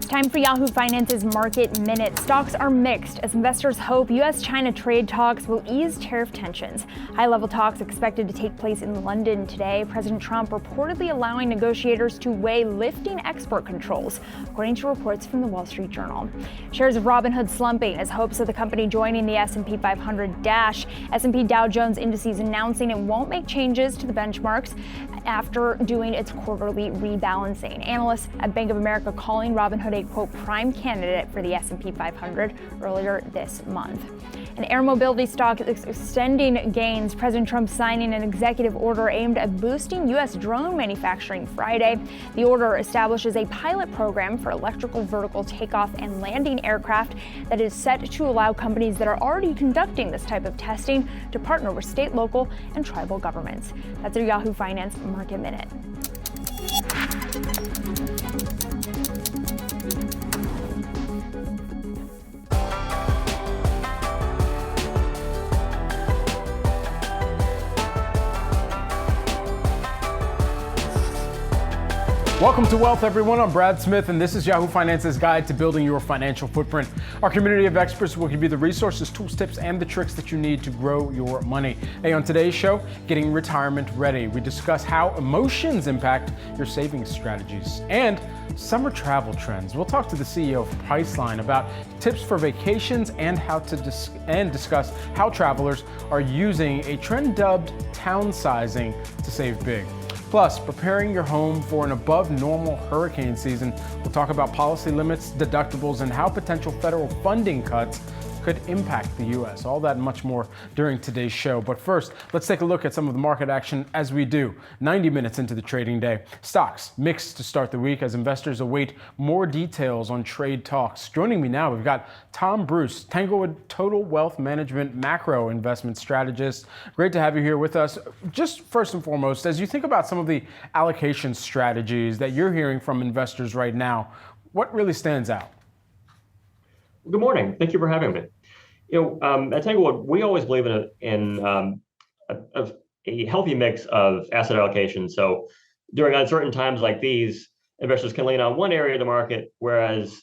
Time for Yahoo Finance's Market Minute. Stocks are mixed as investors hope U.S.-China trade talks will ease tariff tensions. High-level talks expected to take place in London today. President Trump reportedly allowing negotiators to weigh lifting export controls, according to reports from the Wall Street Journal. Shares of Robinhood slumping as hopes of the company joining the S&P 500 dash. S&P Dow Jones indices announcing it won't make changes to the benchmarks after doing its quarterly rebalancing. Analysts at Bank of America calling Robinhood a, quote, prime candidate for the S&P 500 earlier this month. An air mobility stock is extending gains. President Trump signing an executive order aimed at boosting U.S. drone manufacturing Friday. The order establishes a pilot program for electrical vertical takeoff and landing aircraft that is set to allow companies that are already conducting this type of testing to partner with state, local, and tribal governments. That's your Yahoo Finance Market Minute. Welcome to Wealth, everyone. I'm Brad Smith, and this is Yahoo Finance's guide to building your financial footprint. Our community of experts will give you the resources, tools, tips, and the tricks that you need to grow your money. Hey, on today's show, getting retirement ready. We discuss how emotions impact your savings strategies and summer travel trends. We'll talk to the CEO of Priceline about tips for vacations and how to discuss how travelers are using a trend dubbed Townsizing to save big. Plus, preparing your home for an above normal hurricane season. We'll talk about policy limits, deductibles, and how potential federal funding cuts could impact the U.S. All that and much more during today's show. But first, let's take a look at some of the market action as we do. 90 minutes into the trading day. Stocks mixed to start the week as investors await more details on trade talks. Joining me now, we've got Tom Bruce, Tanglewood Total Wealth Management macro investment strategist. Great to have you here with us. Just first and foremost, as you think about some of the allocation strategies that you're hearing from investors right now, what really stands out? Good morning. Thank you for having me. At Tanglewood, we always believe in a healthy mix of asset allocation. So during uncertain times like these, investors can lean on one area of the market, whereas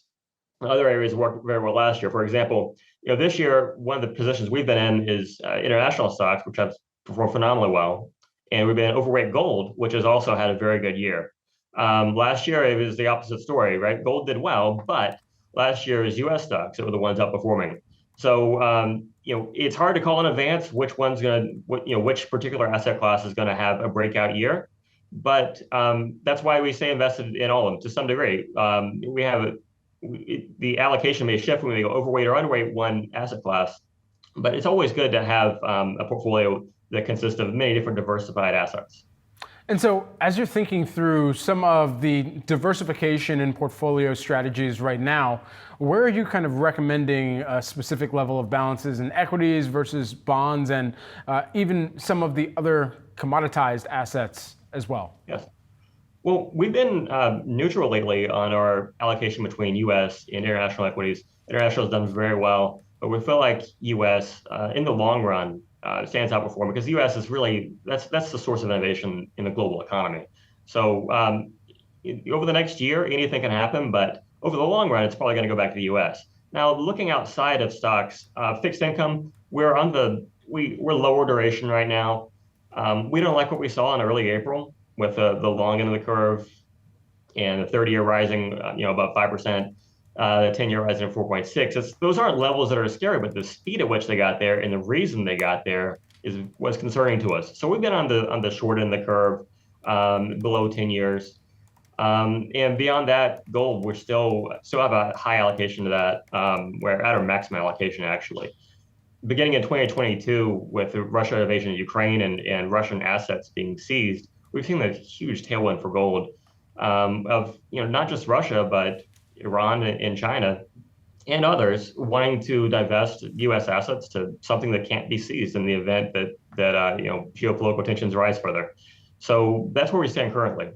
other areas worked very well last year. For example, this year, one of the positions we've been in is international stocks, which have performed phenomenally well. And we've been overweight gold, which has also had a very good year. Last year, it was the opposite story, right? Gold did well, but last year's U.S. stocks that were the ones outperforming. So, it's hard to call in advance which one's which particular asset class is going to have a breakout year. But that's why we stay invested in all of them to some degree. The allocation may shift when we go overweight or underweight one asset class, but it's always good to have a portfolio that consists of many different diversified assets. And so as you're thinking through some of the diversification and portfolio strategies right now, where are you kind of recommending a specific level of balances in equities versus bonds and even some of the other commoditized assets as well? Yes. Well, we've been neutral lately on our allocation between U.S. and international equities. International has done very well, but we feel like U.S. In the long run stands outperforming because the U.S. is really, that's the source of innovation in the global economy. So over the next year, anything can happen, but over the long run, it's probably going to go back to the U.S. Now, looking outside of stocks, fixed income, we're lower duration right now. We don't like what we saw in early April with the long end of the curve and the 30-year rising, about 5%. The 10-year rising at 4.6. Those aren't levels that are scary, but the speed at which they got there and the reason they got there was concerning to us. So we've been on the short end of the curve, below 10 years. And beyond that, gold, we still have a high allocation to that. We're at our maximum allocation, actually. Beginning in 2022, with the Russia invasion of Ukraine and Russian assets being seized, we've seen a huge tailwind for gold of not just Russia, but Iran and China and others wanting to divest U.S. assets to something that can't be seized in the event that geopolitical tensions rise further. So that's where we stand currently.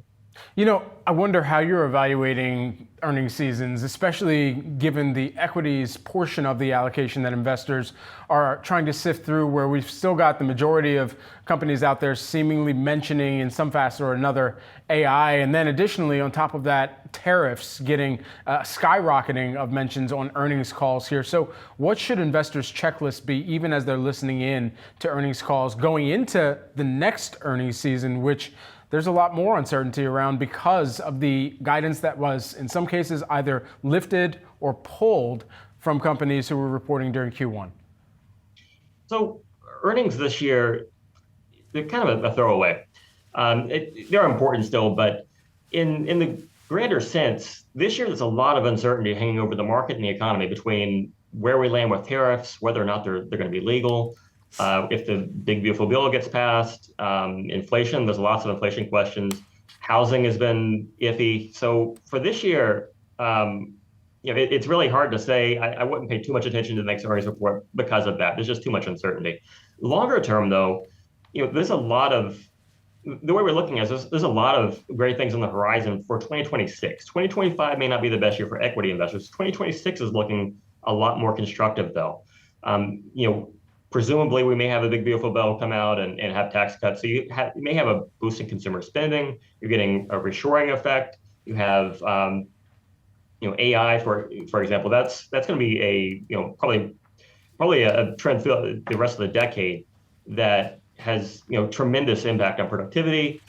I wonder how you're evaluating earnings seasons, especially given the equities portion of the allocation that investors are trying to sift through, where we've still got the majority of companies out there seemingly mentioning in some facet or another AI. And then additionally, on top of that, tariffs getting skyrocketing of mentions on earnings calls here. So what should investors' checklist be, even as they're listening in to earnings calls going into the next earnings season, which there's a lot more uncertainty around because of the guidance that was, in some cases, either lifted or pulled from companies who were reporting during Q1? So earnings this year, they're kind of a throwaway. They're important still, but in the grander sense, this year there's a lot of uncertainty hanging over the market and the economy between where we land with tariffs, whether or not they're going to be legal, if the big beautiful bill gets passed, inflation. There's lots of inflation questions. Housing has been iffy. So for this year, it's really hard to say. I wouldn't pay too much attention to the next earnings report because of that. There's just too much uncertainty. Longer term, though, there's a lot of, the way we're looking at this, there's a lot of great things on the horizon for 2026. 2025 may not be the best year for equity investors. 2026 is looking a lot more constructive, though. Presumably, we may have a big beautiful bill come out and have tax cuts. So you may have a boost in consumer spending. You're getting a reshoring effect. You have AI, for example. That's going to be probably a trend through the rest of the decade that has tremendous impact on productivity.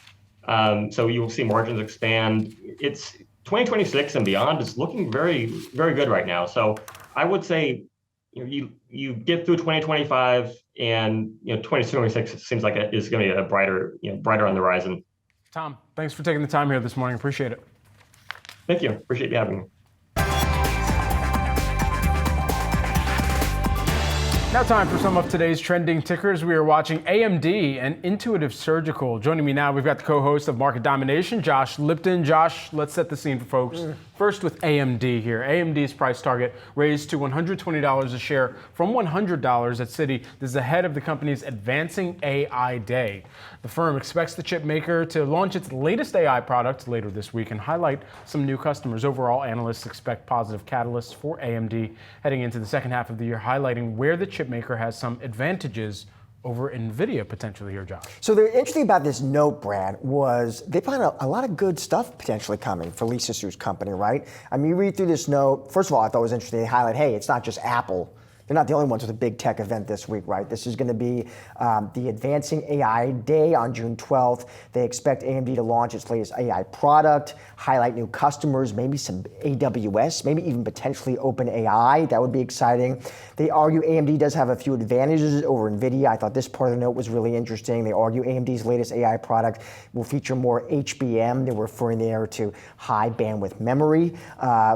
So you'll see margins expand. It's 2026 and beyond is looking very, very good right now. So I would say you get through 2025 and 2026 seems like it is going to be a brighter on the horizon. Tom, thanks for taking the time here this morning. Appreciate it. Thank you. Appreciate you having me. Now time for some of today's trending tickers. We are watching AMD and Intuitive Surgical. Joining me now, we've got the co-host of Market Domination, Josh Lipton. Josh, let's set the scene for folks. First with AMD here. AMD's price target raised to $120 a share from $100 at Citi. This is ahead of the company's Advancing AI Day. The firm expects the chip maker to launch its latest AI product later this week and highlight some new customers. Overall, analysts expect positive catalysts for AMD heading into the second half of the year, highlighting where the chip maker has some advantages over NVIDIA potentially here, Josh. So the interesting about this note, Brad, was they find a lot of good stuff potentially coming for Lisa Su's company, right? I mean, you read through this note. First of all, I thought it was interesting. They highlight, hey, it's not just Apple. They're not the only ones with a big tech event this week, right? This is going to be the Advancing AI Day on June 12th. They expect AMD to launch its latest AI product, highlight new customers, maybe some AWS, maybe even potentially OpenAI. That would be exciting. They argue AMD does have a few advantages over NVIDIA. I thought this part of the note was really interesting. They argue AMD's latest AI product will feature more HBM. They're referring there to high bandwidth memory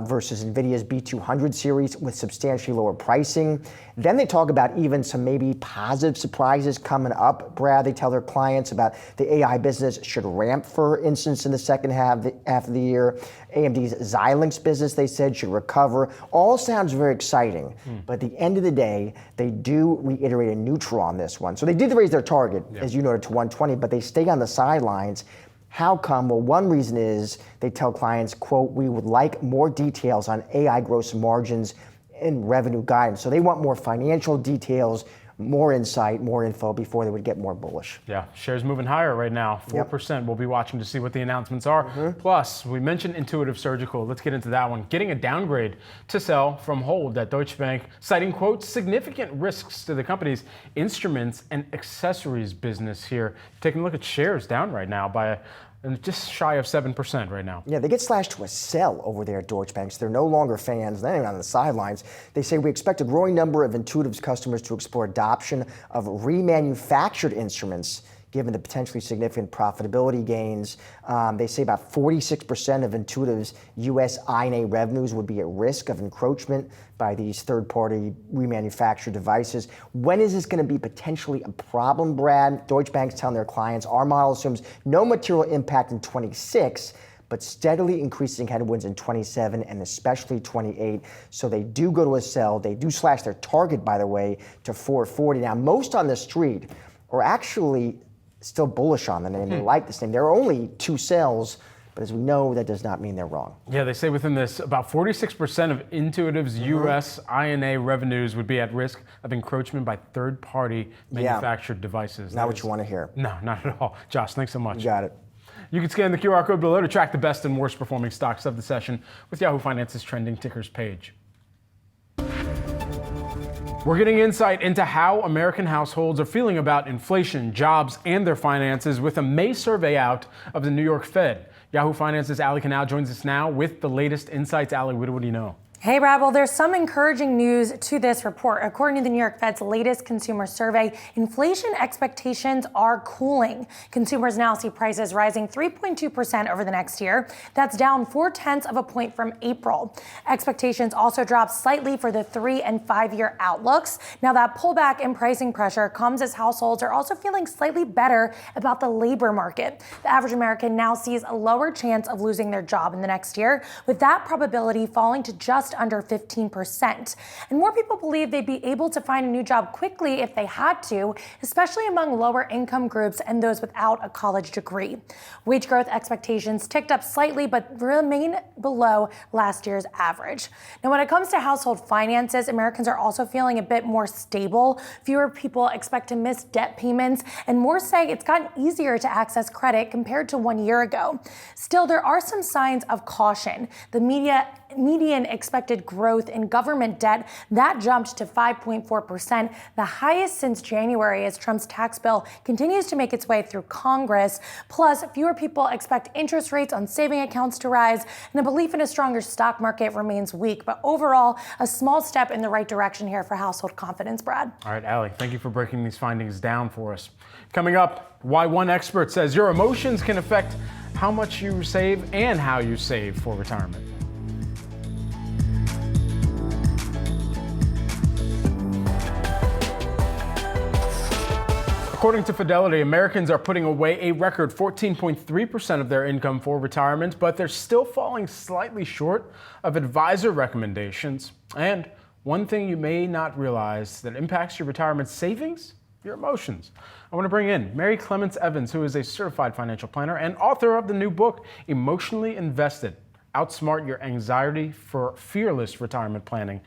versus NVIDIA's B200 series with substantially lower pricing. Then they talk about even some maybe positive surprises coming up, Brad. They tell their clients about the AI business should ramp, for instance, in the second half of the year. AMD's Xilinx business, they said, should recover. All sounds very exciting. But at the end of the day, they do reiterate a neutral on this one. So they did raise their target, as you noted, to 120, but they stay on the sidelines. How come? Well, one reason is they tell clients, quote, we would like more details on AI gross margins and revenue guidance. So they want more financial details, more insight, more info before they would get more bullish. Yeah, shares moving higher right now, 4%. Yep. We'll be watching to see what the announcements are. Plus, we mentioned Intuitive Surgical. Let's get into that one. Getting a downgrade to sell from hold at Deutsche Bank, citing, quote, significant risks to the company's instruments and accessories business here. Taking a look at shares down right now by and just shy of 7% right now. Yeah, they get slashed to a sell over there at Deutsche Bank. So they're no longer fans. They're not even on the sidelines. They say we expect a growing number of Intuitive's customers to explore adoption of remanufactured instruments, given the potentially significant profitability gains. They say about 46% of Intuitive's U.S. I&A revenues would be at risk of encroachment by these third-party remanufactured devices. When is this going to be potentially a problem, Brad? Deutsche Bank's telling their clients, our model assumes no material impact in 26, but steadily increasing headwinds in 27 and especially 28. So they do go to a sell. They do slash their target, by the way, to 440. Now, most on the street are actually still bullish on the name. They like this name. There are only two sells, But as we know, that does not mean they're wrong. Yeah, they say within this, about 46% of Intuitive's U.S. INA revenues would be at risk of encroachment by third-party manufactured devices. Not what you want to hear. No, not at all. Josh, thanks so much. You got it. You can scan the QR code below to track the best and worst performing stocks of the session with Yahoo Finance's trending tickers page. We're getting insight into how American households are feeling about inflation, jobs, and their finances with a May survey out of the New York Fed. Yahoo Finance's Ali Canal joins us now with the latest insights. Ali, what do you know? Hey, Brad. Well, there's some encouraging news to this report. According to the New York Fed's latest consumer survey, inflation expectations are cooling. Consumers now see prices rising 3.2% over the next year. That's down 0.4 of a point from April. Expectations also dropped slightly for the 3- and 5-year outlooks. Now, that pullback in pricing pressure comes as households are also feeling slightly better about the labor market. The average American now sees a lower chance of losing their job in the next year, with that probability falling to just under 15%. And more people believe they'd be able to find a new job quickly if they had to, especially among lower income groups and those without a college degree. Wage growth expectations ticked up slightly, but remain below last year's average. Now, when it comes to household finances, Americans are also feeling a bit more stable. Fewer people expect to miss debt payments, and more say it's gotten easier to access credit compared to 1 year ago. Still, there are some signs of caution. The median expected growth in government debt, that jumped to 5.4%, the highest since January as Trump's tax bill continues to make its way through Congress. Plus, fewer people expect interest rates on saving accounts to rise, and a belief in a stronger stock market remains weak. But overall, a small step in the right direction here for household confidence, Brad. All right, Ali, thank you for breaking these findings down for us. Coming up, why one expert says your emotions can affect how much you save and how you save for retirement. According to Fidelity, Americans are putting away a record 14.3% of their income for retirement, but they're still falling slightly short of advisor recommendations. And one thing you may not realize that impacts your retirement savings, your emotions. I want to bring in Mary Clements Evans, who is a certified financial planner and author of the new book, Emotionally Invested: Outsmart Your Anxiety for Fearless Retirement Planning.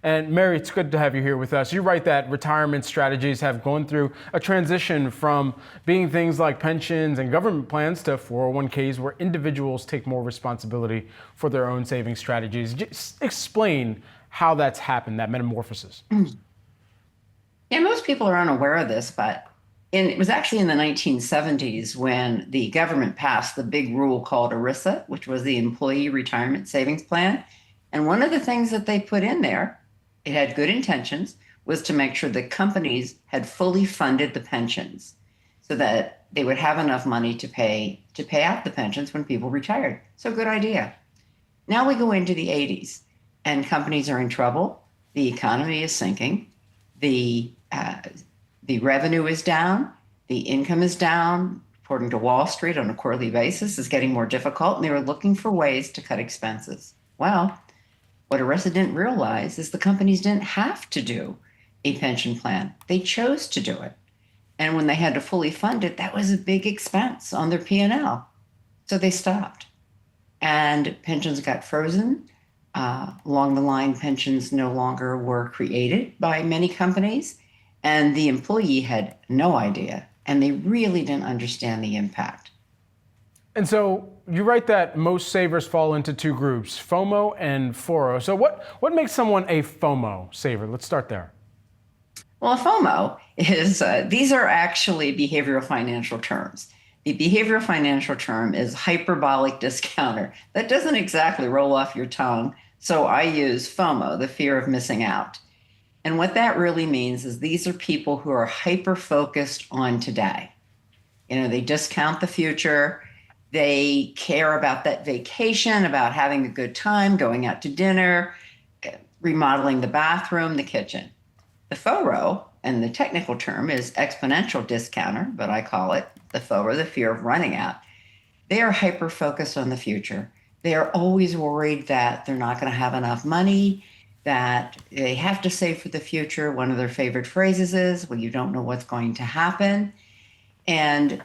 And Mary, it's good to have you here with us. You write that retirement strategies have gone through a transition from being things like pensions and government plans to 401ks, where individuals take more responsibility for their own saving strategies. Just explain how that's happened, that metamorphosis. Yeah, most people are unaware of this, but it was actually in the 1970s when the government passed the big rule called ERISA, which was the Employee Retirement Savings Plan. And one of the things that they put in there, it had good intentions, was to make sure that companies had fully funded the pensions so that they would have enough money to pay out the pensions when people retired. So good idea. Now we go into the 80s and companies are in trouble. The economy is sinking. The revenue is down. The income is down. According to Wall Street on a quarterly basis, is getting more difficult, and they were looking for ways to cut expenses. Well, what ERISA didn't realize is the companies didn't have to do a pension plan. They chose to do it. And when they had to fully fund it, that was a big expense on their P&L. So they stopped. And pensions got frozen. Along the line, pensions no longer were created by many companies. And the employee had no idea. And they really didn't understand the impact. And so you write that most savers fall into two groups, FOMO and FORO. So what makes someone a FOMO saver? Let's start there. Well, a FOMO is, these are actually behavioral financial terms. The behavioral financial term is hyperbolic discounter. That doesn't exactly roll off your tongue. So I use FOMO, the fear of missing out. And what that really means is these are people who are hyper-focused on today. You know, they discount the future. They care about that vacation, about having a good time, going out to dinner, remodeling the bathroom, the kitchen. The FORO, and the technical term is exponential discounter, but I call it the FORO, the fear of running out. They are hyper-focused on the future. They are always worried that they're not going to have enough money, that they have to save for the future. One of their favorite phrases is, well, you don't know what's going to happen. And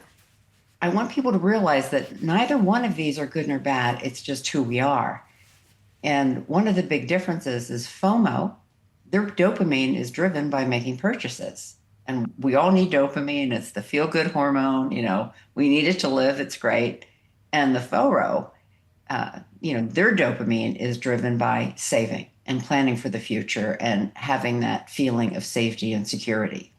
I want people to realize that neither one of these are good nor bad. It's just who we are. And one of the big differences is FOMO. Their dopamine is driven by making purchases. And we all need dopamine. It's the feel-good hormone. We need it to live. It's great. And the FORO, their dopamine is driven by saving and planning for the future and having that feeling of safety and security.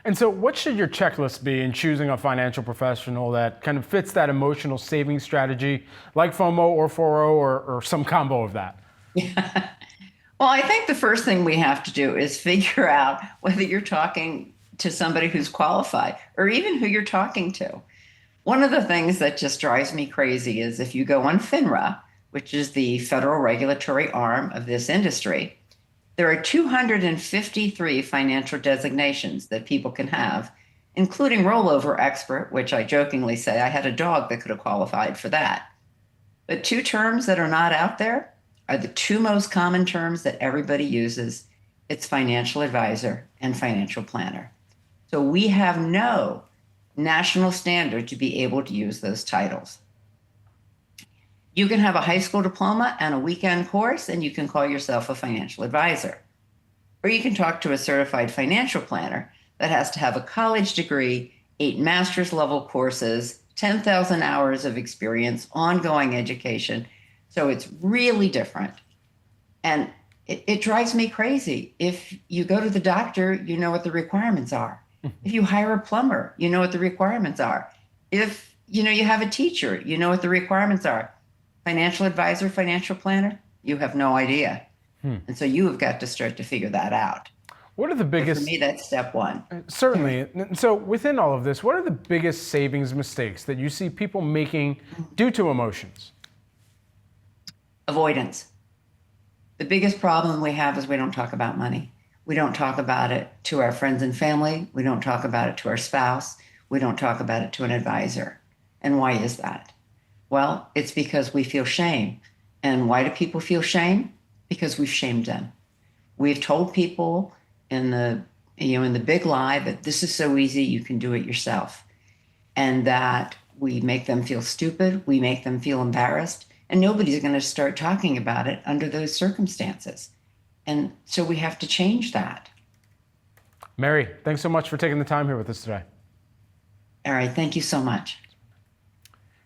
And so what should your checklist be in choosing a financial professional that kind of fits that emotional saving strategy, like FOMO or FORO or some combo of that? Yeah. Well, I think the first thing we have to do is figure out whether you're talking to somebody who's qualified or even who you're talking to. One of the things that just drives me crazy is if you go on FINRA, which is the federal regulatory arm of this industry, there are 253 financial designations that people can have, including rollover expert, which I jokingly say I had a dog that could have qualified for that. But two terms that are not out there are the two most common terms that everybody uses. It's financial advisor and financial planner. So we have no national standard to be able to use those titles. You can have a high school diploma and a weekend course, and you can call yourself a financial advisor. Or you can talk to a certified financial planner that has to have a college degree, 8 master's level courses, 10,000 hours of experience, ongoing education. So it's really different. And it drives me crazy. If you go to the doctor, you know what the requirements are. If you hire a plumber, you know what the requirements are. If you have a teacher, you know what the requirements are. Financial advisor, financial planner, you have no idea. And so you have got to start to figure that out. What are the biggest... For me, that's step one. Certainly. So within all of this, what are the biggest savings mistakes that you see people making due to emotions? Avoidance. The biggest problem we have is we don't talk about money. We don't talk about it to our friends and family. We don't talk about it to our spouse. We don't talk about it to an advisor. And why is that? Well, it's because we feel shame. And why do people feel shame? Because we've shamed them. We've told people in the big lie that this is so easy, you can do it yourself. And that we make them feel stupid, we make them feel embarrassed, and nobody's going to start talking about it under those circumstances. And so we have to change that. Mary, thanks so much for taking the time here with us today. All right, thank you so much.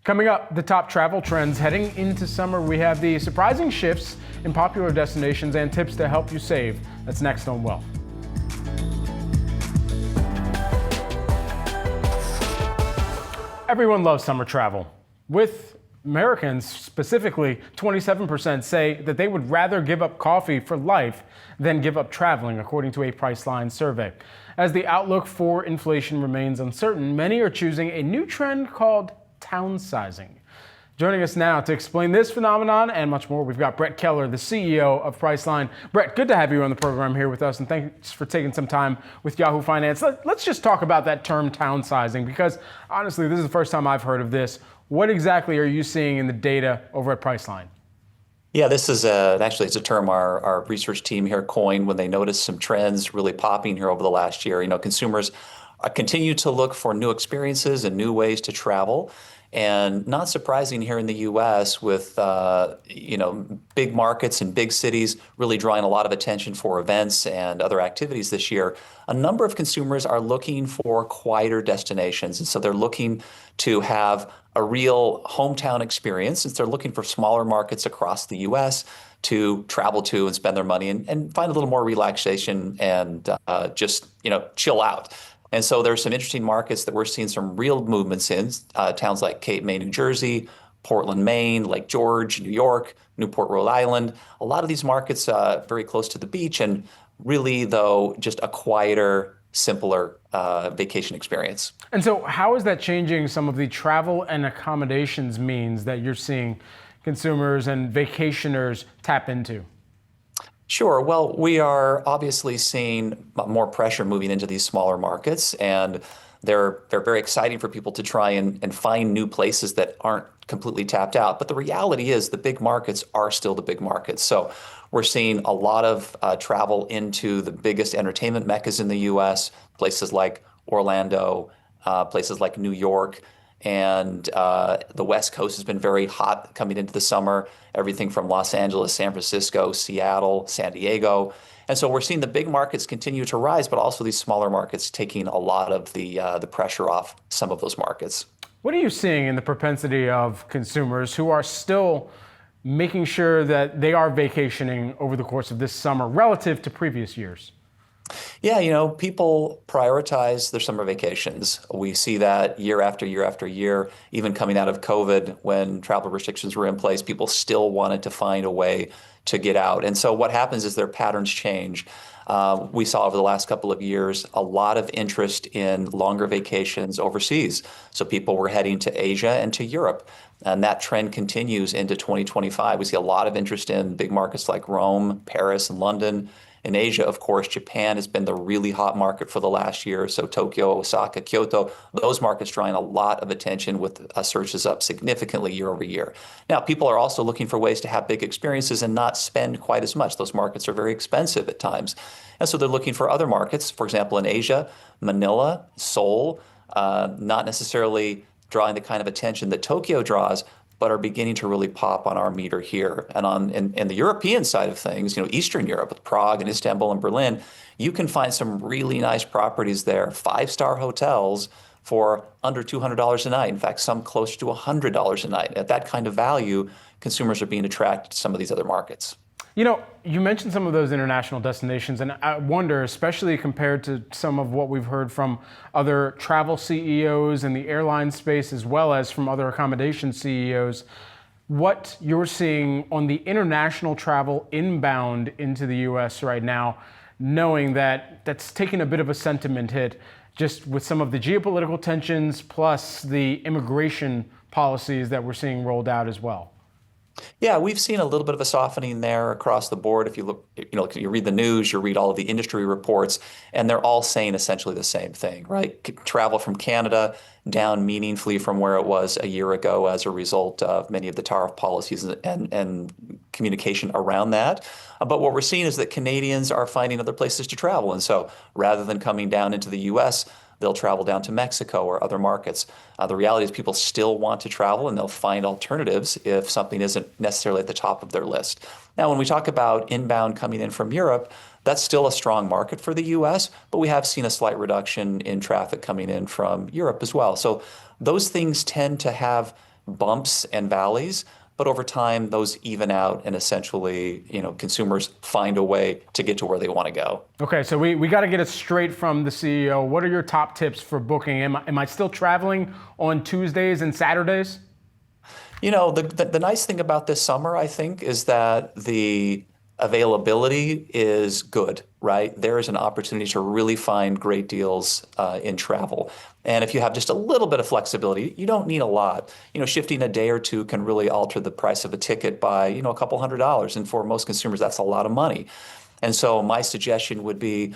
Coming up, the top travel trends heading into summer. We have the surprising shifts in popular destinations and tips to help you save. That's next on Wealth. Everyone loves summer travel. With Americans specifically, 27% say that they would rather give up coffee for life than give up traveling, according to a Priceline survey. As the outlook for inflation remains uncertain, many are choosing a new trend called Townsizing. Joining us now to explain this phenomenon and much more, we've got Brett Keller, the CEO of Priceline. Brett, good to have you on the program here with us, and thanks for taking some time with Yahoo Finance. Let's just talk about that term Townsizing, because honestly, this is the first time I've heard of this. What exactly are you seeing in the data over at Priceline? Yeah, this is actually it's a term our research team here coined when they noticed some trends really popping here over the last year. Consumers continue to look for new experiences and new ways to travel. And not surprising here in the U.S. with big markets and big cities really drawing a lot of attention for events and other activities this year, a number of consumers are looking for quieter destinations. And so they're looking to have a real hometown experience, since they're looking for smaller markets across the U.S. to travel to and spend their money and find a little more relaxation and just chill out. And so there's some interesting markets that we're seeing some real movements in, towns like Cape May, New Jersey, Portland, Maine, Lake George, New York, Newport, Rhode Island. A lot of these markets very close to the beach, and really, though, just a quieter, simpler vacation experience. And so how is that changing some of the travel and accommodations means that you're seeing consumers and vacationers tap into? Sure. Well, we are obviously seeing more pressure moving into these smaller markets, and they're very exciting for people to try and find new places that aren't completely tapped out. But the reality is the big markets are still the big markets. So we're seeing a lot of travel into the biggest entertainment meccas in the U.S., places like Orlando, places like New York. And the West Coast has been very hot coming into the summer, everything from Los Angeles, San Francisco, Seattle, San Diego. And so we're seeing the big markets continue to rise, but also these smaller markets taking a lot of the pressure off some of those markets. What are you seeing in the propensity of consumers who are still making sure that they are vacationing over the course of this summer relative to previous years? Yeah, people prioritize their summer vacations. We see that year after year after year, even coming out of COVID when travel restrictions were in place, people still wanted to find a way to get out. And so what happens is their patterns change. We saw over the last couple of years a lot of interest in longer vacations overseas. So people were heading to Asia and to Europe. And that trend continues into 2025. We see a lot of interest in big markets like Rome, Paris, and London. In Asia, of course, Japan has been the really hot market for the last year. So Tokyo, Osaka, Kyoto, those markets drawing a lot of attention with searches up significantly year over year. Now, people are also looking for ways to have big experiences and not spend quite as much. Those markets are very expensive at times. And so they're looking for other markets. For example, in Asia, Manila, Seoul, not necessarily drawing the kind of attention that Tokyo draws, but are beginning to really pop on our meter here. And in the European side of things, Eastern Europe with Prague and Istanbul and Berlin, you can find some really nice properties there, 5-star hotels for under $200 a night. In fact, some close to $100 a night. At that kind of value, consumers are being attracted to some of these other markets. You mentioned some of those international destinations, and I wonder, especially compared to some of what we've heard from other travel CEOs in the airline space, as well as from other accommodation CEOs, what you're seeing on the international travel inbound into the U.S. right now, knowing that that's taken a bit of a sentiment hit just with some of the geopolitical tensions plus the immigration policies that we're seeing rolled out as well. Yeah, we've seen a little bit of a softening there across the board. If you look, you read the news, you read all of the industry reports, and they're all saying essentially the same thing, right? Travel from Canada down meaningfully from where it was a year ago as a result of many of the tariff policies and communication around that. But what we're seeing is that Canadians are finding other places to travel. And so rather than coming down into the U.S., they'll travel down to Mexico or other markets. The reality is people still want to travel, and they'll find alternatives if something isn't necessarily at the top of their list. Now, when we talk about inbound coming in from Europe, that's still a strong market for the U.S., but we have seen a slight reduction in traffic coming in from Europe as well. So those things tend to have bumps and valleys, but over time, those even out, and essentially, consumers find a way to get to where they want to go. Okay, so we got to get it straight from the CEO. What are your top tips for booking? Am I still traveling on Tuesdays and Saturdays? The nice thing about this summer, I think, is that the availability is good, right? There is an opportunity to really find great deals in travel. And if you have just a little bit of flexibility, you don't need a lot. Shifting a day or two can really alter the price of a ticket by, a couple $100. And for most consumers, that's a lot of money. And so my suggestion would be,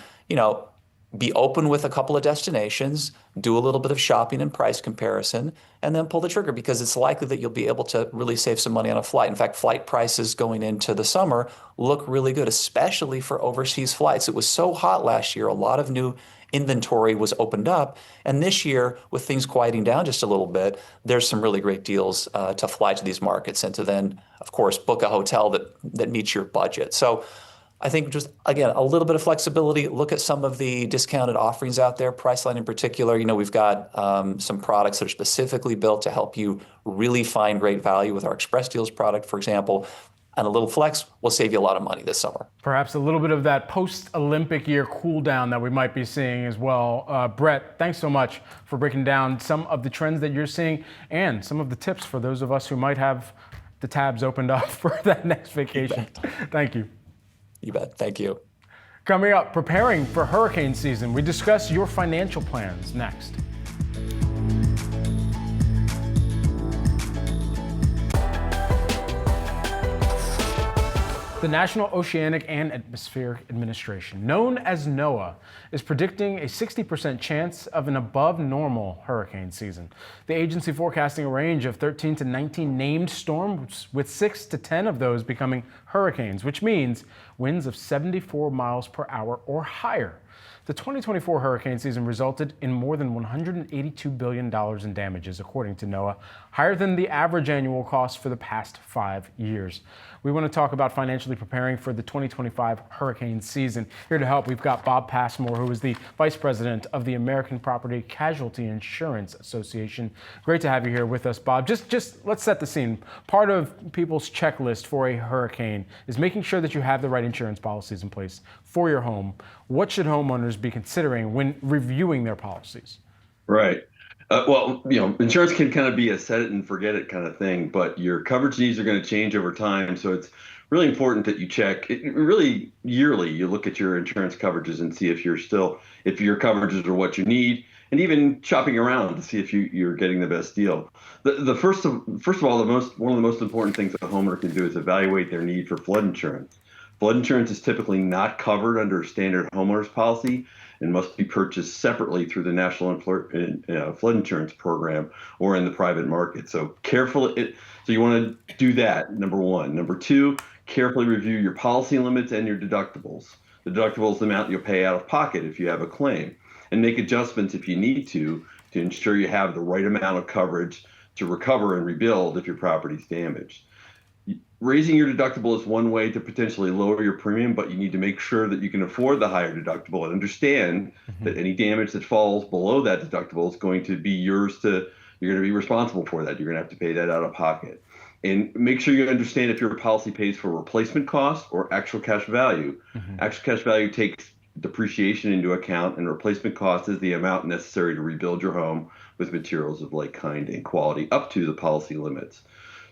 be open with a couple of destinations, do a little bit of shopping and price comparison, and then pull the trigger, because it's likely that you'll be able to really save some money on a flight. In fact, flight prices going into the summer look really good, especially for overseas flights. It was so hot last year, a lot of new inventory was opened up. And this year, with things quieting down just a little bit, there's some really great deals to fly to these markets and to then, of course, book a hotel that meets your budget. So I think just, again, a little bit of flexibility. Look at some of the discounted offerings out there, Priceline in particular. We've got some products that are specifically built to help you really find great value with our Express Deals product, for example. And a little flex will save you a lot of money this summer. Perhaps a little bit of that post-Olympic year cool down that we might be seeing as well. Brett, thanks so much for breaking down some of the trends that you're seeing and some of the tips for those of us who might have the tabs opened up for that next vacation. Thank you. You bet. Thank you. Coming up, preparing for hurricane season. We discuss your financial plans next. The National Oceanic and Atmospheric Administration, known as NOAA, is predicting a 60% chance of an above-normal hurricane season. The agency forecasting a range of 13 to 19 named storms, with 6 to 10 of those becoming hurricanes, which means winds of 74 miles per hour or higher. The 2024 hurricane season resulted in more than $182 billion in damages, according to NOAA, higher than the average annual cost for the past 5 years. We want to talk about financially preparing for the 2025 hurricane season. Here to help, we've got Bob Passmore, who is the Vice President of the American Property Casualty Insurance Association. Great to have you here with us, Bob. Just let's set the scene. Part of people's checklist for a hurricane is making sure that you have the right insurance policies in place for your home. What should homeowners be considering when reviewing their policies? Right. Well, insurance can kind of be a set it and forget it kind of thing, but your coverage needs are going to change over time. So it's really important that you check really yearly. You look at your insurance coverages and see if your coverages are what you need, and even shopping around to see if you're getting the best deal. The first of all, one of the most important things a homeowner can do is evaluate their need for flood insurance. Flood insurance is typically not covered under a standard homeowners policy and must be purchased separately through the National Flood Insurance Program or in the private market. So so you want to do that, number one. Number two, carefully review your policy limits and your deductibles. The deductible is the amount you'll pay out of pocket if you have a claim, and make adjustments if you need to ensure you have the right amount of coverage to recover and rebuild if your property's damaged. Raising your deductible is one way to potentially lower your premium, but you need to make sure that you can afford the higher deductible and understand that any damage that falls below that deductible is going to be yours you're going to be responsible for that. You're going to have to pay that out of pocket. And make sure you understand if your policy pays for replacement cost or actual cash value. Actual cash value takes depreciation into account, and replacement cost is the amount necessary to rebuild your home with materials of like kind and quality up to the policy limits.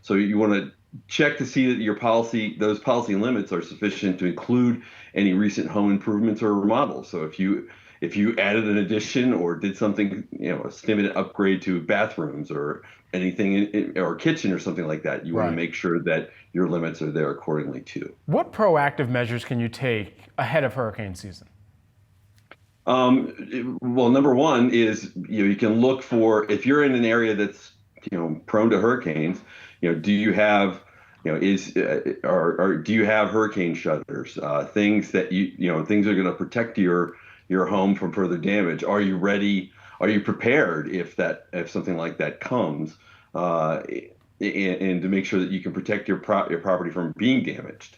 So you want to check to see that those policy limits are sufficient to include any recent home improvements or remodels. So if you added an addition or did something, a significant upgrade to bathrooms or anything or kitchen or something like that, you want to make sure that your limits are there accordingly too. What proactive measures can you take ahead of hurricane season? Well, number one is you can look for, if you're in an area that's prone to hurricanes, do you have do you have hurricane shutters? Things that things are going to protect your home from further damage. Are you ready? Are you prepared if something like that comes? And to make sure that you can protect your property from being damaged.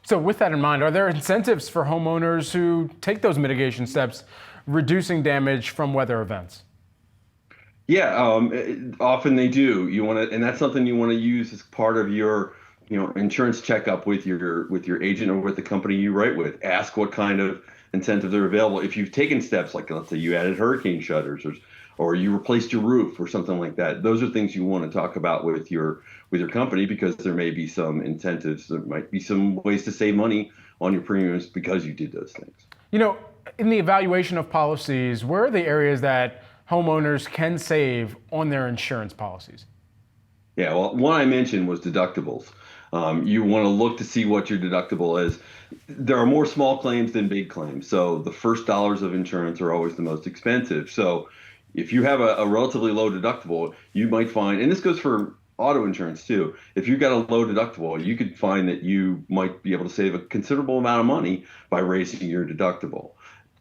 So with that in mind, are there incentives for homeowners who take those mitigation steps, reducing damage from weather events? Yeah, often they do. And that's something you want to use as part of your, insurance checkup with your agent or with the company you write with. Ask what kind of incentives are available. If you've taken steps, like let's say you added hurricane shutters or you replaced your roof or something like that, those are things you want to talk about with your company, because there may be some incentives. There might be some ways to save money on your premiums because you did those things. In the evaluation of policies, where are the areas that homeowners can save on their insurance policies? Yeah, well, one I mentioned was deductibles. You want to look to see what your deductible is. There are more small claims than big claims, so the first dollars of insurance are always the most expensive. So if you have a relatively low deductible, you might find, and this goes for auto insurance too, if you've got a low deductible, you could find that you might be able to save a considerable amount of money by raising your deductible.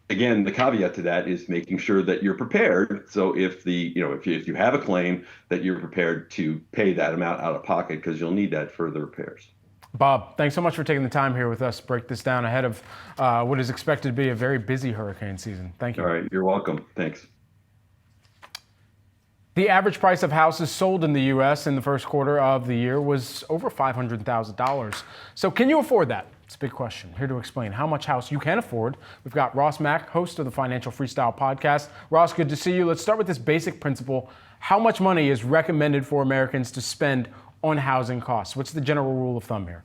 Again, the caveat to that is making sure that you're prepared. So if you have a claim, that you're prepared to pay that amount out of pocket, because you'll need that for the repairs. Bob, thanks so much for taking the time here with us to break this down ahead of what is expected to be a very busy hurricane season. Thank you. All right, you're welcome. Thanks. The average price of houses sold in the U.S. in the first quarter of the year was over $500,000. So can you afford that? It's a big question. Here to explain how much house you can afford, we've got Ross Mack, host of the Financial Freestyle podcast. Ross, good to see you. Let's start with this basic principle. How much money is recommended for Americans to spend on housing costs? What's the general rule of thumb here?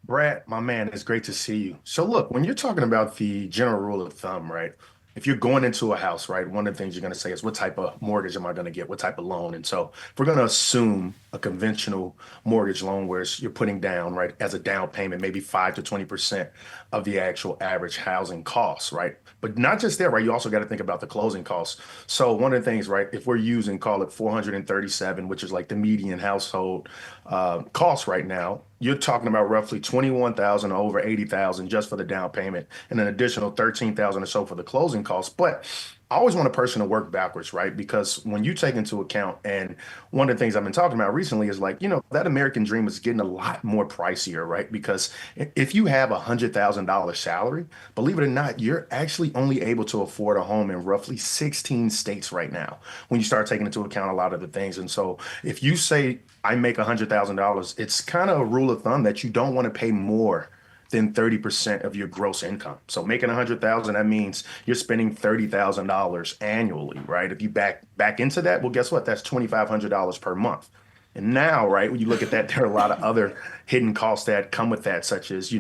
Brad, my man, it's great to see you. So look, when you're talking about the general rule of thumb, right? If you're going into a house, right, one of the things you're going to say is, what type of mortgage am I going to get? What type of loan? And so if we're going to assume a conventional mortgage loan where you're putting down, right, as a down payment, maybe 5 to 20% of the actual average housing costs, right? But not just there, right? You also got to think about the closing costs. So one of the things, right, if we're using, call it 437, which is like the median household cost right now, you're talking about roughly 21,000 to over 80,000 just for the down payment, and an additional 13,000 or so for the closing costs. But I always want a person to work backwards, right? Because when you take into account, and one of the things I've been talking about recently is like, that American dream is getting a lot more pricier, right? Because if you have $100,000 salary, believe it or not, you're actually only able to afford a home in roughly 16 states right now when you start taking into account a lot of the things. And so if you say, I make $100,000, it's kind of a rule of thumb that you don't want to pay more than 30% of your gross income. So making $100,000, that means you're spending $30,000 annually, right? If you back into that, well, guess what? That's $2,500 per month. And now, right, when you look at that, there are a lot of other hidden costs that come with that, such as,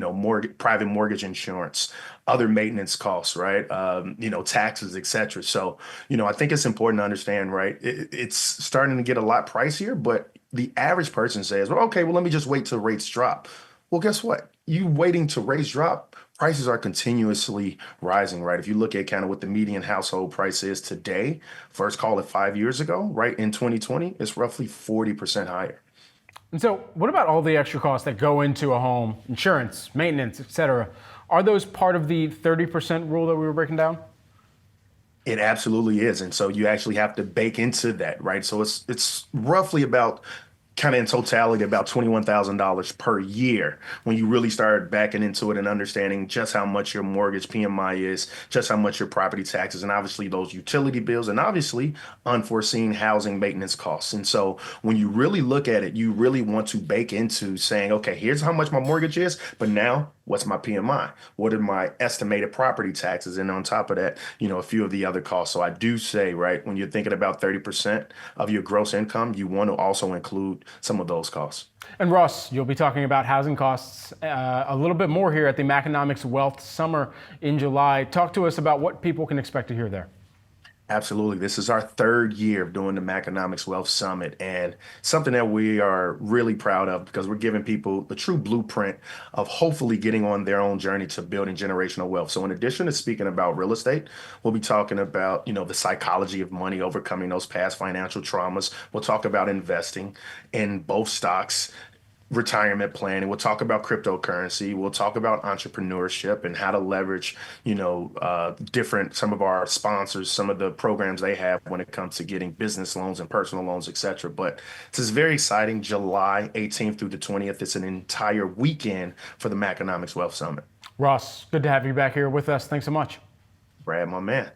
private mortgage insurance, other maintenance costs, right? Taxes, et cetera. So, I think it's important to understand, right? It's starting to get a lot pricier, but the average person says, well, okay, well, let me just wait till rates drop. Well, guess what? You waiting to rates drop, prices are continuously rising, right? If you look at kind of what the median household price is today, first call it 5 years ago, right? In 2020, it's roughly 40% higher. And so what about all the extra costs that go into a home, insurance, maintenance, et cetera? Are those part of the 30% rule that we were breaking down? It absolutely is. And so you actually have to bake into that, right? So it's roughly about kind of in totality about $21,000 per year when you really start backing into it and understanding just how much your mortgage PMI is, just how much your property taxes, and obviously those utility bills, and obviously unforeseen housing maintenance costs. And so when you really look at it, you really want to bake into saying, okay, here's how much my mortgage is, but now what's my PMI? What are my estimated property taxes? And on top of that, a few of the other costs. So I do say, right, when you're thinking about 30% of your gross income, you want to also include some of those costs. And Ross, you'll be talking about housing costs a little bit more here at the Maconomics Wealth Summer in July. Talk to us about what people can expect to hear there. Absolutely. This is our third year of doing the Maconomics Wealth Summit, and something that we are really proud of because we're giving people the true blueprint of hopefully getting on their own journey to building generational wealth. So in addition to speaking about real estate, we'll be talking about, the psychology of money, overcoming those past financial traumas. We'll talk about investing in both stocks, retirement planning. We'll talk about cryptocurrency. We'll talk about entrepreneurship and how to leverage, some of our sponsors, some of the programs they have when it comes to getting business loans and personal loans, et cetera. But this is very exciting. July 18th through the 20th. It's an entire weekend for the Maconomics Wealth Summit. Ross, good to have you back here with us. Thanks so much. Brad, my man.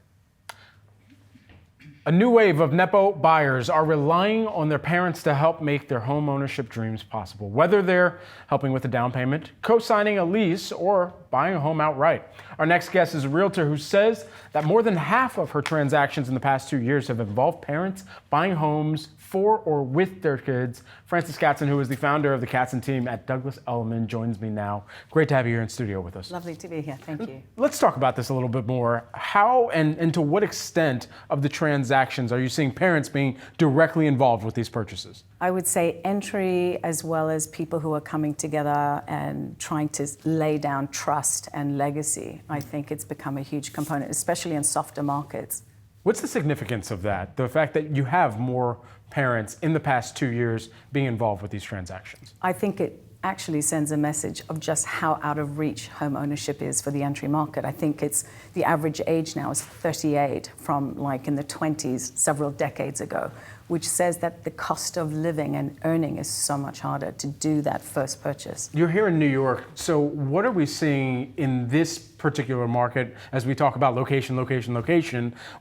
A new wave of Nepo buyers are relying on their parents to help make their home ownership dreams possible, whether they're helping with a down payment, co-signing a lease, or buying a home outright. Our next guest is a realtor who says that more than half of her transactions in the past 2 years have involved parents buying homes for or with their kids. Frances Katzen, who is the founder of the Katzen team at Douglas Elliman, joins me now. Great to have you here in studio with us. Lovely to be here. Thank you. Let's talk about this a little bit more. How and to what extent of the transactions are you seeing parents being directly involved with these purchases? I would say entry, as well as people who are coming together and trying to lay down trust and legacy. I think it's become a huge component, especially in softer markets. What's the significance of that? The fact that you have more parents in the past 2 years being involved with these transactions? I think it actually sends a message of just how out of reach home ownership is for the entry market. I think it's the average age now is 38 from like in the 20s several decades ago, which says that the cost of living and earning is so much harder to do that first purchase. You're here in New York, so what are we seeing in this particular market as we talk about location?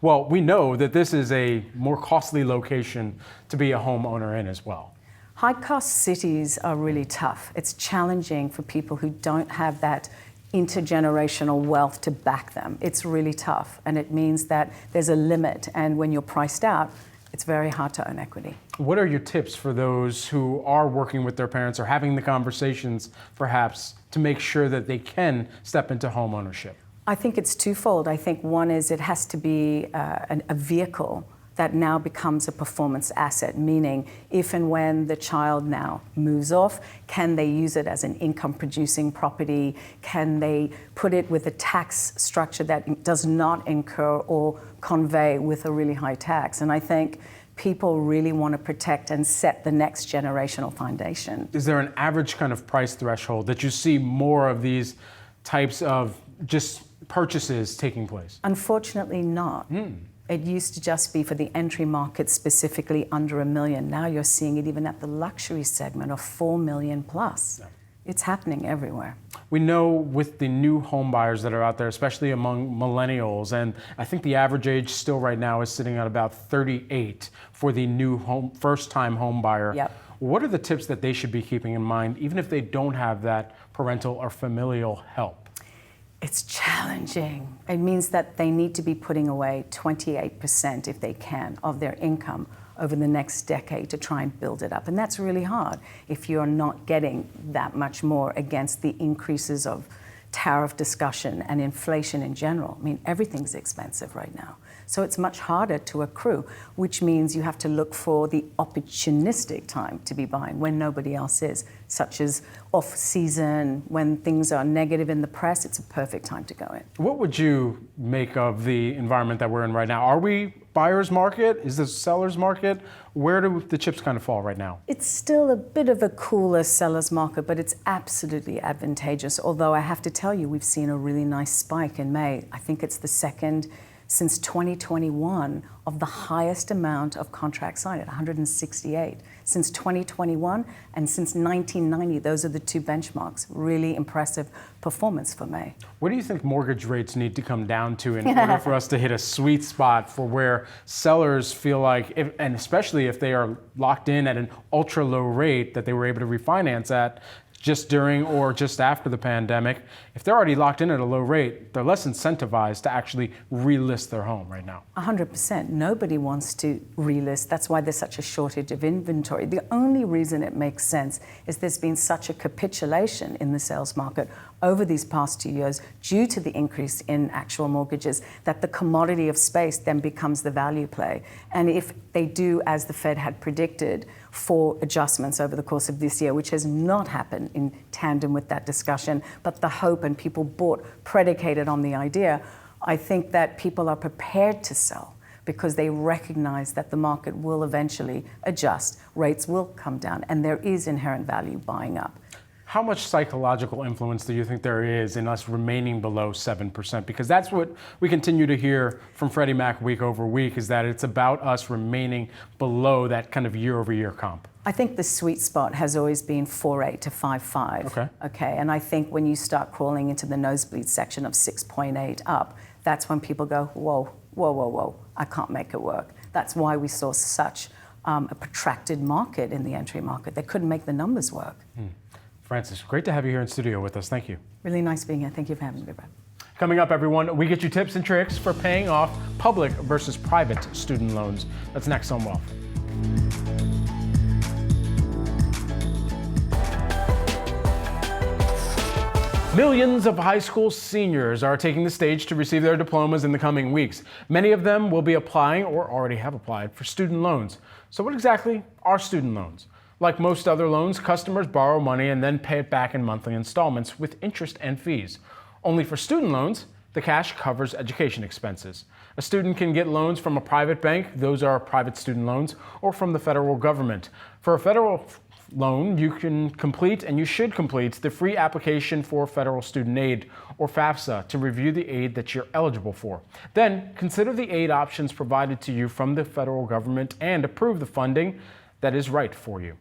Well, we know that this is a more costly location to be a homeowner in as well. High-cost cities are really tough. It's challenging for people who don't have that intergenerational wealth to back them. It's really tough, and it means that there's a limit, and when you're priced out, it's very hard to own equity. What are your tips for those who are working with their parents or having the conversations, perhaps, to make sure that they can step into home ownership? I think it's twofold. I think one is it has to be a vehicle that now becomes a performance asset, meaning if and when the child now moves off, can they use it as an income-producing property? Can they put it with a tax structure that does not incur or convey with a really high tax? And I think People really want to protect and set the next generational foundation. Is there an average kind of price threshold that you see more of these types of just purchases taking place? Unfortunately not. It used to just be for the entry market, specifically under $1 million. Now you're seeing it even at the luxury segment of $4 million plus. Yeah. It's happening everywhere. We know with the new home buyers that are out there, especially among millennials, and I think the average age still right now is sitting at about 38 for the new first-time home buyer. Yep. What are the tips that they should be keeping in mind, even if they don't have that parental or familial help? It's challenging. It means that they need to be putting away 28%, if they can, of their income over the next decade to try and build it up. And that's really hard if you're not getting that much more against the increases of tariff discussion and inflation in general. I mean, everything's expensive right now. So it's much harder to accrue, which means you have to look for the opportunistic time to be buying when nobody else is, such as off-season, when things are negative in the press. It's a perfect time to go in. What would you make of the environment that we're in right now? Are we buyer's market? Is this seller's market? Where do the chips kind of fall right now? It's still a bit of a cooler seller's market, but it's absolutely advantageous. Although I have to tell you, we've seen a really nice spike in May. I think it's the second since 2021 of the highest amount of contracts signed at 168. Since 2021 and since 1990, those are the two benchmarks. Really impressive performance for May. What do you think mortgage rates need to come down to in order for us to hit a sweet spot for where sellers feel like, and especially if they are locked in at an ultra low rate that they were able to refinance at just during or just after the pandemic, if they're already locked in at a low rate, they're less incentivized to actually relist their home right now? 100%. Nobody wants to relist. That's why there's such a shortage of inventory. The only reason it makes sense is there's been such a capitulation in the sales market over these past 2 years due to the increase in actual mortgages that the commodity of space then becomes the value play. And if they do, as the Fed had predicted, 4 adjustments over the course of this year, which has not happened in tandem with that discussion, but the hope and people bought predicated on the idea, I think that people are prepared to sell because they recognize that the market will eventually adjust, rates will come down, and there is inherent value buying up. How much psychological influence do you think there is in us remaining below 7%? Because that's what we continue to hear from Freddie Mac week over week, is that it's about us remaining below that kind of year-over-year comp. I think the sweet spot has always been 4.8 to 5.5. Okay. And I think when you start crawling into the nosebleed section of 6.8 up, that's when people go, whoa, whoa, whoa, whoa, I can't make it work. That's why we saw such a protracted market in the entry market. They couldn't make the numbers work. Frances, great to have you here in studio with us. Thank you. Really nice being here. Thank you for having me, Brad. Coming up, everyone, we get you tips and tricks for paying off public versus private student loans. That's next on Wealth. Millions of high school seniors are taking the stage to receive their diplomas in the coming weeks. Many of them will be applying or already have applied for student loans. So what exactly are student loans? Like most other loans, customers borrow money and then pay it back in monthly installments with interest and fees. Only for student loans, the cash covers education expenses. A student can get loans from a private bank, those are private student loans, or from the federal government. For a federal loan, you can complete, and you should complete, the free application for federal student aid, or FAFSA, to review the aid that you're eligible for. Then consider the aid options provided to you from the federal government and approve the funding that is right for you.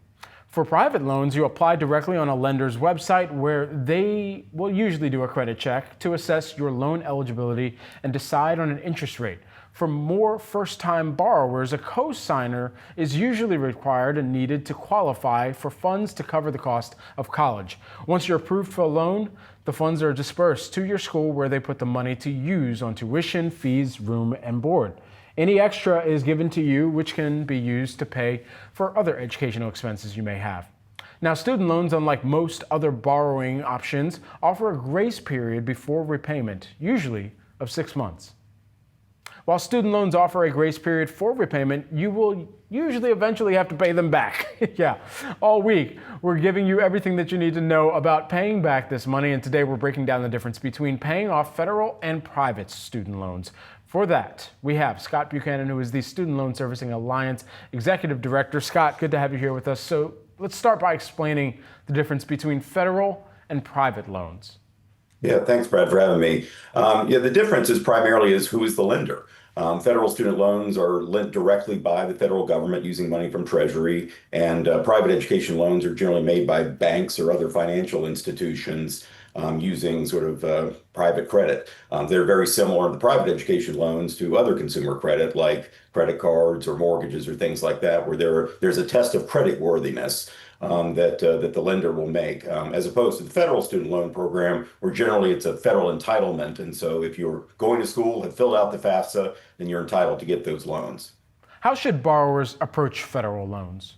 For private loans, you apply directly on a lender's website where they will usually do a credit check to assess your loan eligibility and decide on an interest rate. For more first-time borrowers, a co-signer is usually required and needed to qualify for funds to cover the cost of college. Once you're approved for a loan, the funds are dispersed to your school where they put the money to use on tuition, fees, room, and board. Any extra is given to you, which can be used to pay for other educational expenses you may have. Now, student loans, unlike most other borrowing options, offer a grace period before repayment, usually of 6 months. While student loans offer a grace period for repayment, you will usually eventually have to pay them back. Yeah, all week we're giving you everything that you need to know about paying back this money, and today we're breaking down the difference between paying off federal and private student loans. For that, we have Scott Buchanan, who is the Student Loan Servicing Alliance Executive Director. Scott, good to have you here with us. So let's start by explaining the difference between federal and private loans. Yeah, thanks, Brad, for having me. The difference is primarily who is the lender. Federal student loans are lent directly by the federal government using money from Treasury, and private education loans are generally made by banks or other financial institutions using sort of private credit. They're very similar, the private education loans, to other consumer credit like credit cards or mortgages or things like that, where there's a test of credit worthiness that the lender will make, as opposed to the federal student loan program, where generally it's a federal entitlement. And so if you're going to school, have filled out the FAFSA, then you're entitled to get those loans. How should borrowers approach federal loans?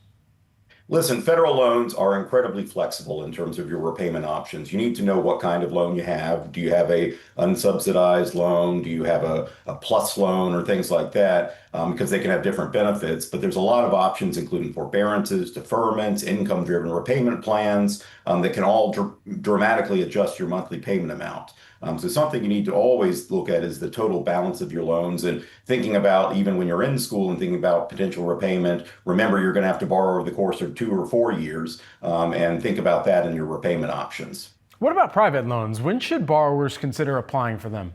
Listen, federal loans are incredibly flexible in terms of your repayment options. You need to know what kind of loan you have. Do you have a unsubsidized loan? Do you have a plus loan or things like that? Because they can have different benefits. But there's a lot of options, including forbearances, deferments, income-driven repayment plans that can all dramatically adjust your monthly payment amount. So something you need to always look at is the total balance of your loans, and thinking about, even when you're in school and thinking about potential repayment, remember you're going to have to borrow over the course of 2 or 4 years, and think about that in your repayment options. What about private loans? When should borrowers consider applying for them?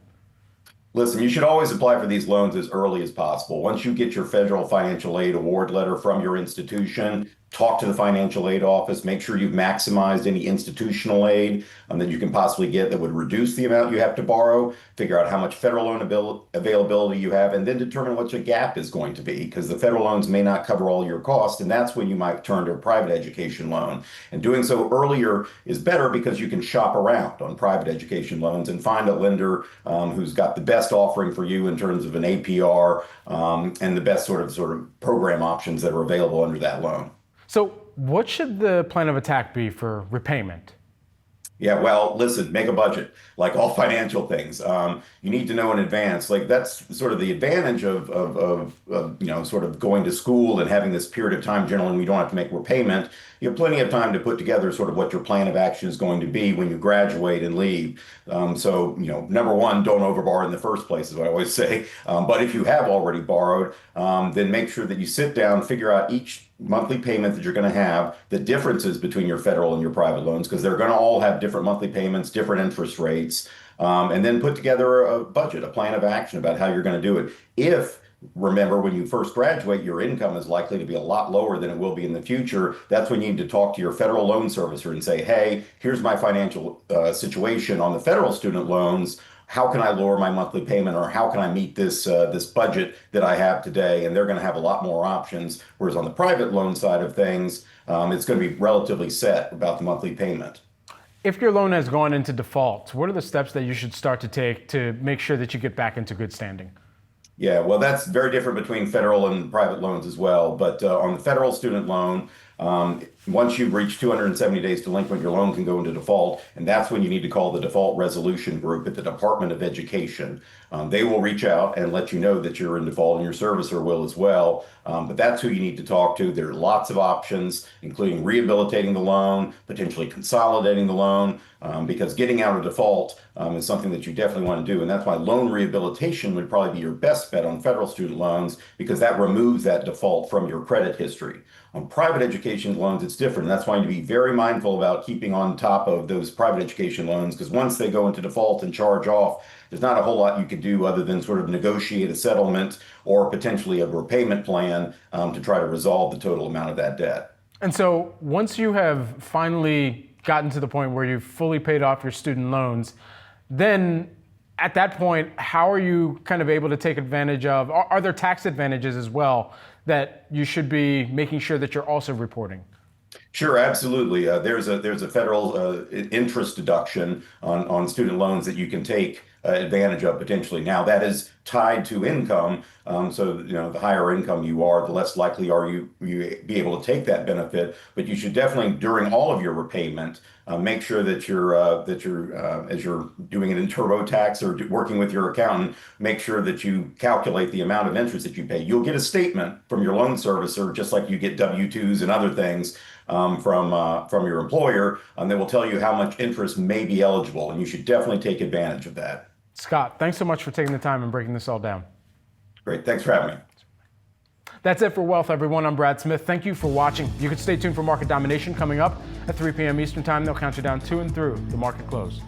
Listen, you should always apply for these loans as early as possible. Once you get your federal financial aid award letter from your institution, talk to the financial aid office, make sure you've maximized any institutional aid that you can possibly get that would reduce the amount you have to borrow, figure out how much federal loan availability you have, and then determine what your gap is going to be, because the federal loans may not cover all your costs, and that's when you might turn to a private education loan. And doing so earlier is better because you can shop around on private education loans and find a lender who's got the best offering for you in terms of an APR and the best sort of program options that are available under that loan. So what should the plan of attack be for repayment? Yeah, well, listen, make a budget. Like all financial things, you need to know in advance. Like, that's sort of the advantage of sort of going to school and having this period of time generally when you don't have to make repayment. You have plenty of time to put together sort of what your plan of action is going to be when you graduate and leave. So, number one, don't overborrow in the first place, is what I always say. But if you have already borrowed, then make sure that you sit down, figure out each monthly payment that you're going to have, the differences between your federal and your private loans, because they're going to all have different monthly payments, different interest rates, and then put together a budget, a plan of action about how you're going to do it. Remember, when you first graduate, your income is likely to be a lot lower than it will be in the future. That's when you need to talk to your federal loan servicer and say, hey, here's my financial situation on the federal student loans. How can I lower my monthly payment, or how can I meet this budget that I have today? And they're going to have a lot more options. Whereas on the private loan side of things, it's going to be relatively set about the monthly payment. If your loan has gone into default, what are the steps that you should start to take to make sure that you get back into good standing? Yeah, well, that's very different between federal and private loans as well. But on the federal student loan, once you've reached 270 days delinquent, your loan can go into default, and that's when you need to call the default resolution group at the Department of Education. They will reach out and let you know that you're in default, and your servicer will as well. But that's who you need to talk to. There are lots of options, including rehabilitating the loan, potentially consolidating the loan, because getting out of default is something that you definitely want to do. And that's why loan rehabilitation would probably be your best bet on federal student loans, because that removes that default from your credit history. On private education loans, it's different. That's why you need to be very mindful about keeping on top of those private education loans, because once they go into default and charge off, there's not a whole lot you can do other than sort of negotiate a settlement or potentially a repayment plan to try to resolve the total amount of that debt. And so once you have finally gotten to the point where you've fully paid off your student loans, then at that point, how are you kind of able to take advantage of, are there tax advantages as well that you should be making sure that you're also reporting? Sure, absolutely. There's a federal interest deduction on student loans that you can take advantage of potentially. Now, that is tied to income, so the higher income you are, the less likely are you be able to take that benefit. But you should definitely, during all of your repayment, make sure that you're as you're doing it in TurboTax or working with your accountant, make sure that you calculate the amount of interest that you pay. You'll get a statement from your loan servicer, just like you get W-2s and other things from your employer, and they will tell you how much interest may be eligible, and you should definitely take advantage of that. Scott, thanks so much for taking the time and breaking this all down. Great. Thanks for having me. That's it for Wealth, everyone. I'm Brad Smith. Thank you for watching. You can stay tuned for Market Domination coming up at 3 p.m. Eastern Time. They'll count you down to and through the market close.